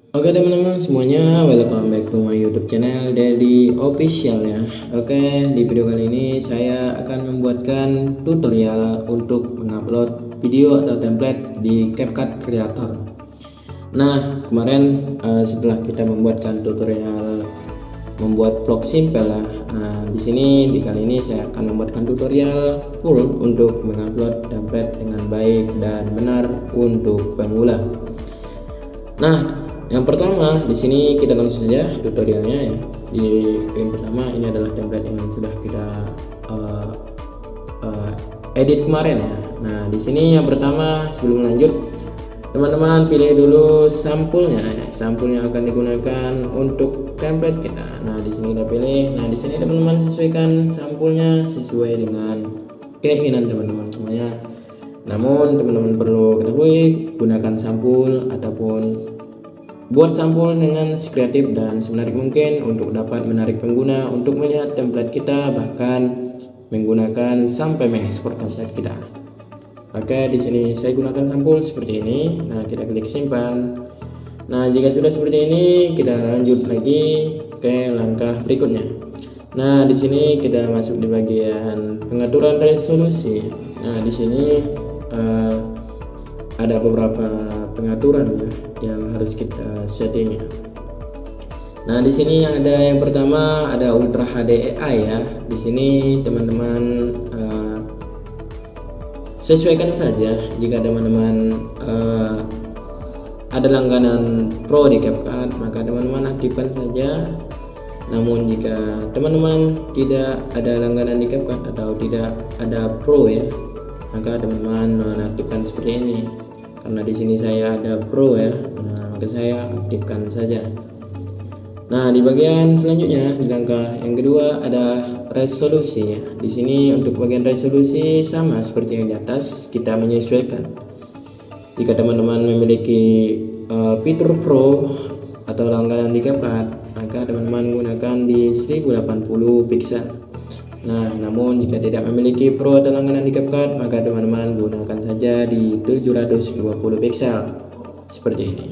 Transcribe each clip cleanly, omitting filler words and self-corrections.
Oke teman-teman semuanya, welcome back to my YouTube channel Dedi Official ya. Oke, di video kali ini saya akan membuatkan tutorial untuk mengupload video atau template di CapCut Creator. Nah, kemarin setelah kita membuatkan tutorial membuat vlog simple lah. Di sini di kali ini saya akan membuatkan tutorial full untuk mengupload template dengan baik dan benar untuk pemula. Nah, yang pertama di sini kita langsung saja tutorialnya ya. Di yang pertama ini adalah template yang sudah kita edit kemarin ya. Nah, di sini yang pertama sebelum lanjut teman-teman pilih dulu sampulnya. Sampul yang akan digunakan untuk template kita. Nah, di sini kita pilih. Nah, di sini teman-teman sesuaikan sampulnya sesuai dengan keinginan teman-teman semuanya. Namun teman-teman perlu ketahui gunakan sampul ataupun buat sampul dengan sekreatif dan semenarik mungkin untuk dapat menarik pengguna untuk melihat template kita, bahkan menggunakan sampai mengekspor template kita. Oke, di sini saya gunakan sampul seperti ini. Nah, kita klik simpan. Nah, jika sudah seperti ini, kita lanjut lagi ke langkah berikutnya. Nah, di sini kita masuk di bagian pengaturan resolusi. Nah, di sini ada beberapa pengaturan ya yang harus kita setting ya. Nah, di sini ada yang pertama ada Ultra HD AI ya. Di sini teman-teman sesuaikan saja. Jika teman-teman ada langganan Pro di CapCut, maka teman-teman aktifkan saja. Namun jika teman-teman tidak ada langganan di CapCut atau tidak ada Pro ya, maka teman-teman menaktifkan seperti ini. Karena di sini saya ada Pro ya, nah maka saya aktifkan saja. Nah, di bagian selanjutnya di langkah yang kedua ada resolusi ya. Di sini untuk bagian resolusi sama seperti yang di atas, kita menyesuaikan. Jika teman-teman memiliki fitur Pro atau langganan di CapCut, maka teman-teman gunakan di 1080 pixel. Nah, namun jika tidak memiliki Pro atau langganan di CapCut, maka teman-teman gunakan saja di 720 pixel seperti ini.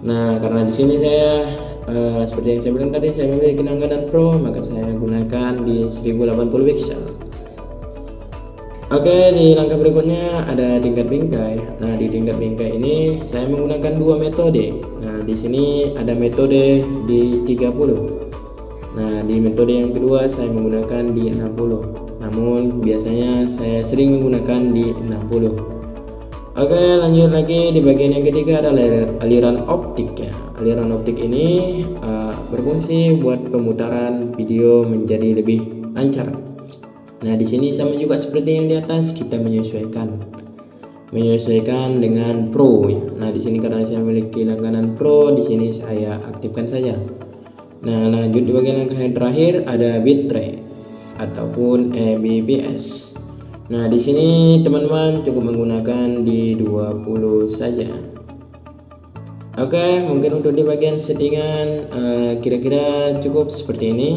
Nah, karena di sini saya seperti yang saya bilang tadi, saya memiliki langganan Pro, maka saya gunakan di 1080 pixel. Oke, di langkah berikutnya ada tingkat bingkai. Nah, di tingkat bingkai ini saya menggunakan dua metode. Nah, di sini ada metode di 30. Nah, di metode yang kedua saya menggunakan di 60. Namun biasanya saya sering menggunakan di 60. Oke, lanjut lagi di bagian yang ketiga ada aliran optik ya. Aliran optik ini berfungsi buat pemutaran video menjadi lebih lancar. Nah, di sini sama juga seperti yang di atas, kita menyesuaikan dengan Pro ya. Nah, di sini karena saya memiliki langganan Pro, di sini saya aktifkan saja. Nah, lanjut di bagian langkah yang terakhir ada bitrate ataupun mbps. Nah, di sini teman-teman cukup menggunakan di 20 saja. Oke, mungkin untuk di bagian settingan kira-kira cukup seperti ini.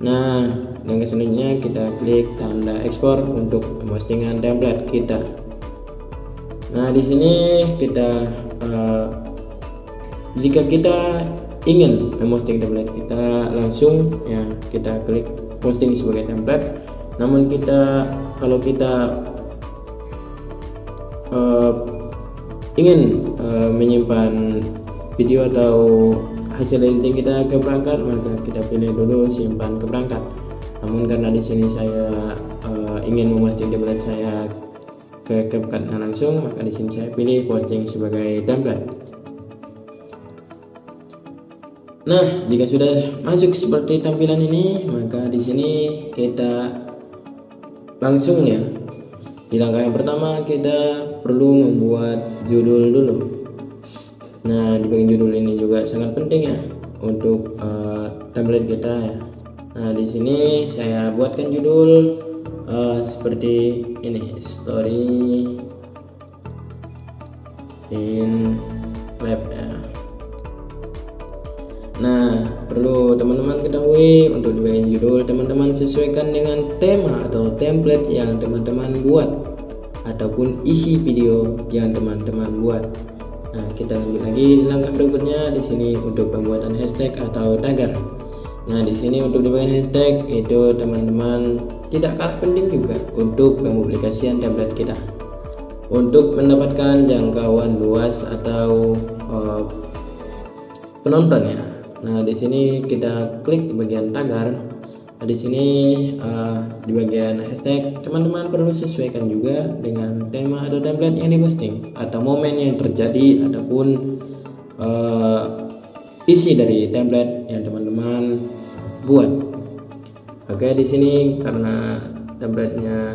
Nah, langkah selanjutnya kita klik tanda ekspor untuk postingan template kita. Nah, di sini kita jika kita ingin memposting template kita langsung ya, kita klik posting sebagai template. Namun kalau kita ingin menyimpan video atau hasil editing kita ke perangkat, maka kita pilih dulu simpan ke perangkat. Namun karena di sini saya ingin memposting template saya ke CapCut langsung, maka di sini saya pilih posting sebagai template. Nah, jika sudah masuk seperti tampilan ini, maka di sini kita langsung ya. Di langkah yang pertama kita perlu membuat judul dulu. Nah, di bagian judul ini juga sangat penting ya untuk template kita ya. Nah, di sini saya buatkan judul seperti ini, story in web ya. Nah, perlu teman-teman ketahui untuk di bagian judul teman-teman sesuaikan dengan tema atau template yang teman-teman buat ataupun isi video yang teman-teman buat. Nah, kita lanjut lagi di langkah berikutnya. Di sini untuk pembuatan hashtag atau tagar. Nah, di sini untuk di bagian hashtag itu teman-teman tidak kalah penting juga untuk pempublikasian template kita untuk mendapatkan jangkauan luas atau penonton ya. Nah, di sini kita klik di bagian tagar. Nah, di sini di bagian hashtag teman-teman perlu sesuaikan juga dengan tema atau template yang diposting atau momen yang terjadi ataupun isi dari template yang teman-teman buat. Oke, di sini karena templatenya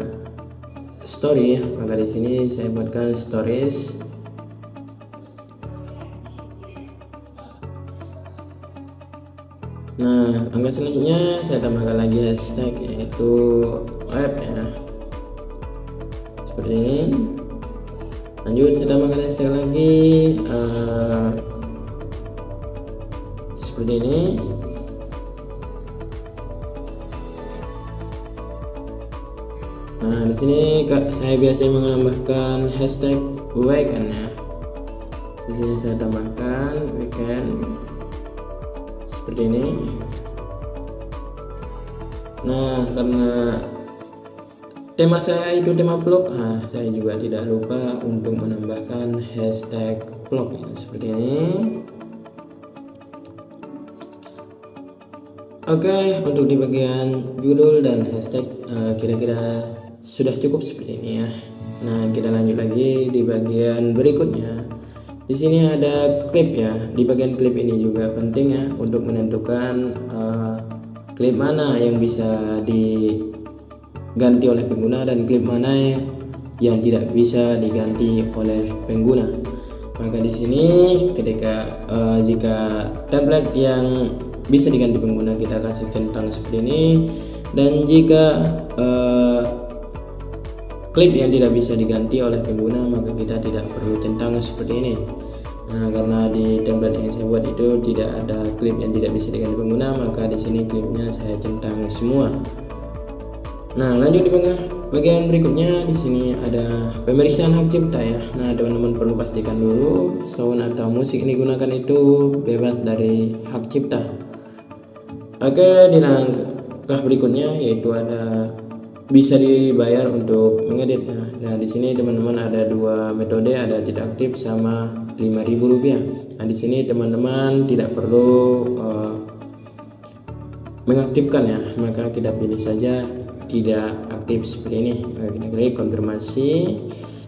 story, maka di sini saya buatkan stories. Nah, langkah selanjutnya saya tambahkan lagi hashtag yaitu web ya, seperti ini. Lanjut saya tambahkan hashtag lagi seperti ini. Nah, di sini saya biasanya menambahkan hashtag weekend ya. Di sini saya tambahkan weekend seperti ini. Nah, karena tema saya itu tema vlog, saya juga tidak lupa untuk menambahkan hashtag vlog ya, seperti ini. Oke, untuk di bagian judul dan hashtag kira-kira sudah cukup seperti ini ya. Nah, kita lanjut lagi di bagian berikutnya. Di sini ada klip ya. Di bagian klip ini juga penting ya untuk menentukan klip mana yang bisa diganti oleh pengguna dan klip mana yang tidak bisa diganti oleh pengguna. Maka di sini ketika jika template yang bisa diganti pengguna, kita kasih centang seperti ini, dan jika klip yang tidak bisa diganti oleh pengguna, maka kita tidak perlu centang seperti ini. Nah, karena di template yang saya buat itu tidak ada klip yang tidak bisa diganti pengguna, maka di sini klipnya saya centang semua. Nah, lanjut di bagian berikutnya. Di sini ada pemeriksaan hak cipta ya. Nah, teman-teman perlu pastikan dulu sound atau musik yang digunakan itu bebas dari hak cipta. Oke, di langkah berikutnya yaitu ada bisa dibayar untuk mengeditnya. Nah, di sini teman-teman ada dua metode, ada tidak aktif sama Rp5.000. Nah, di sini teman-teman tidak perlu mengaktifkan ya, maka kita pilih saja tidak aktif seperti ini. Kita klik konfirmasi.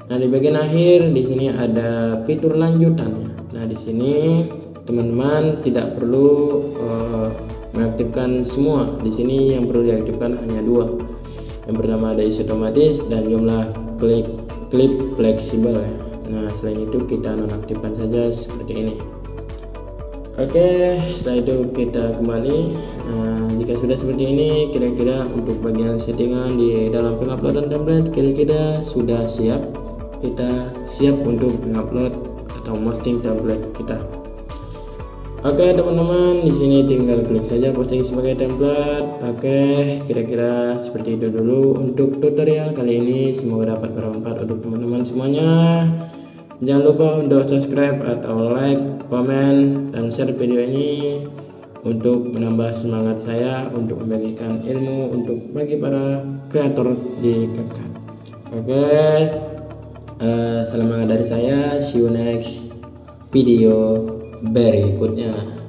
Nah, di bagian akhir di sini ada fitur lanjutan ya. Nah, di sini teman-teman tidak perlu mengaktifkan semua. Di sini yang perlu diaktifkan hanya dua. Yang pertama ada isi otomatis dan jumlah klip fleksibel ya. Nah, selain itu kita nonaktifkan saja seperti ini. Oke, setelah itu kita kembali. Nah, jika sudah seperti ini, kira-kira untuk bagian settingan di dalam penguploadan template kira-kira sudah siap. Kita siap untuk mengupload atau posting template kita. Oke teman-teman, di sini tinggal klik saja posting sebagai template. Oke, kira-kira seperti itu dulu untuk tutorial kali ini. Semoga dapat bermanfaat untuk teman-teman semuanya. Jangan lupa untuk subscribe atau like, komen, dan share video ini untuk menambah semangat saya untuk membagikan ilmu untuk bagi para kreator di CapCut. Oke, salam hangat dari saya. See you next video berikutnya.